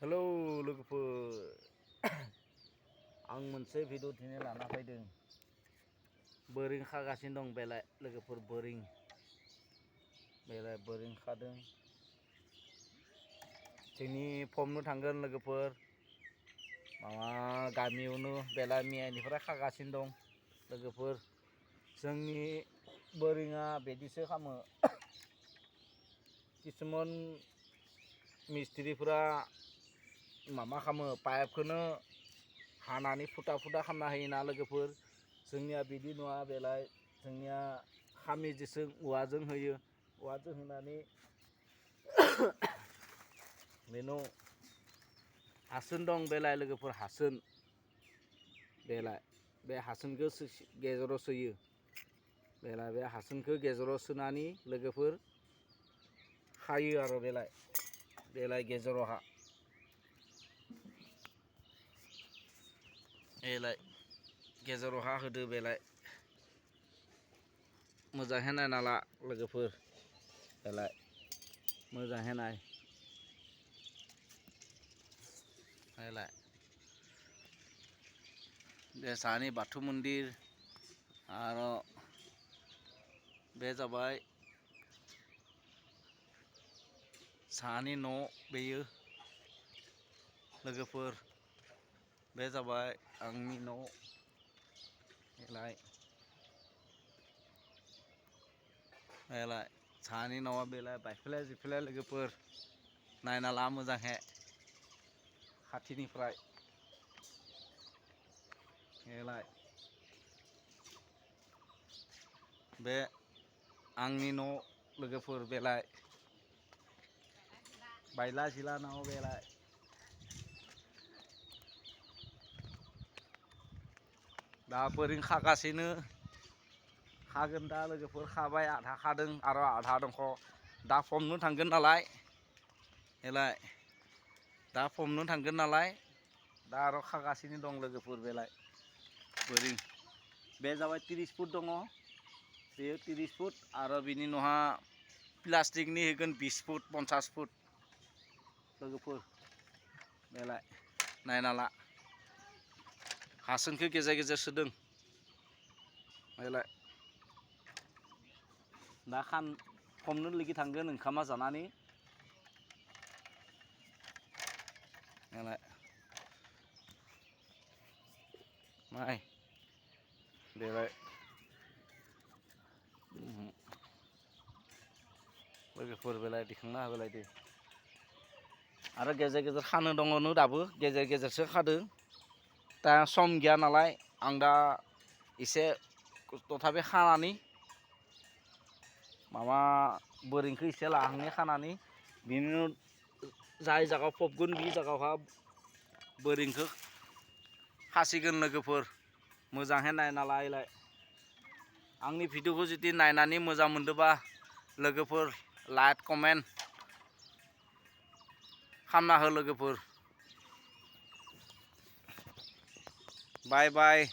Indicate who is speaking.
Speaker 1: Hello लोगोफोर आं मोनसे भिडिअ दिनै लाना फैदों। बोरिं खागासिनो दं बेलाय लोगोफोर बोरिं खादों। जोंनि फमनो थांगोन लोगोफोर माबा गामियावनो बेला मियानिफ्राय खागासिनो दं लोगोफोर। जोंनि बोरिङा बिदिसो खालामो किसुमान मिस्ट्रिफोरा माबा खालामो पाइपखौनो हानानै फुटा खालामना होयोना लोगोफोर। जोंनिया बिदि नङा बेलाय जोंनिया खामिजों औवाजों होयो। औवाजों होनानै बेनाव हासोन दं बेलाय लोगोफोर हासोन बेलाय बे हासोनखौ गेजेराव सोयो बेलाय बे हासोनखौ गेजेराव सोनानै लोगोफोर खायो आरो बेलाय गेजेरावहा गेजेरावहा होदो बेलाय मोजाङै नायना ला लोगोफोर बेलाय मोजाङै नाय बेलाय बे साहानि बाथौ मन्दिर आरो बे जाबाय साहानि न' बेयो लोगोफोर। बे जाबाय आंनि न' बेलाय साहानि न'आ बेलाय बायफ्ले जिफ्ले लोगोफोर नायना ला मोजाङै खाथिनिफ्राय बेलाय बे आंनि न' लोगोफोर बेलाय बायला जिला न' बेलाय दा बोरिं खागासिनो खागोन दा लोगोफोर खाबाय आधा खादों आरो आधा दंख' दा फमनो थांगोन नालाय बेलाय दा फमनो थांगोन नालाय दा आरो खागासिनो दं लोगोफोर बेलाय बोरिं बे जाबाय 30 फुट दङ बेयो 30 फुट आरो बिनि उनावहा प्लास्टिकनि होगोन 20 फुट 50 फुट लोगोफोर बेलाय नायना ला हासोनखौ गेजेर गेजेर सोदों बेलाय दा फमनो लोगि थांगोन ओंखामा जानानै बेलाय माय बेलाय लोगोफोर बेलाय दिखांना होबाय दे आरो गेजेर गेजेर खानो दङनो दाबो गेजेर गेजेरसो खादों दा सम गैया नालाय आं दा एसे तथापि खानानै माबा बोरिंखौ एसे लाहांनाय खानानै बिनि उनाव जाय जायगायाव फबगोन बे जायगायावहा बोरिंखौ खासिगोन लोगोफोर मोजाङै नायना लायलाय आंनि भिडिअखौ जुदि नायनानै मोजां मोनदोंबा लोगोफोर लाइक कमेन्ट खालामना हो लोगोफोर बाय बाय।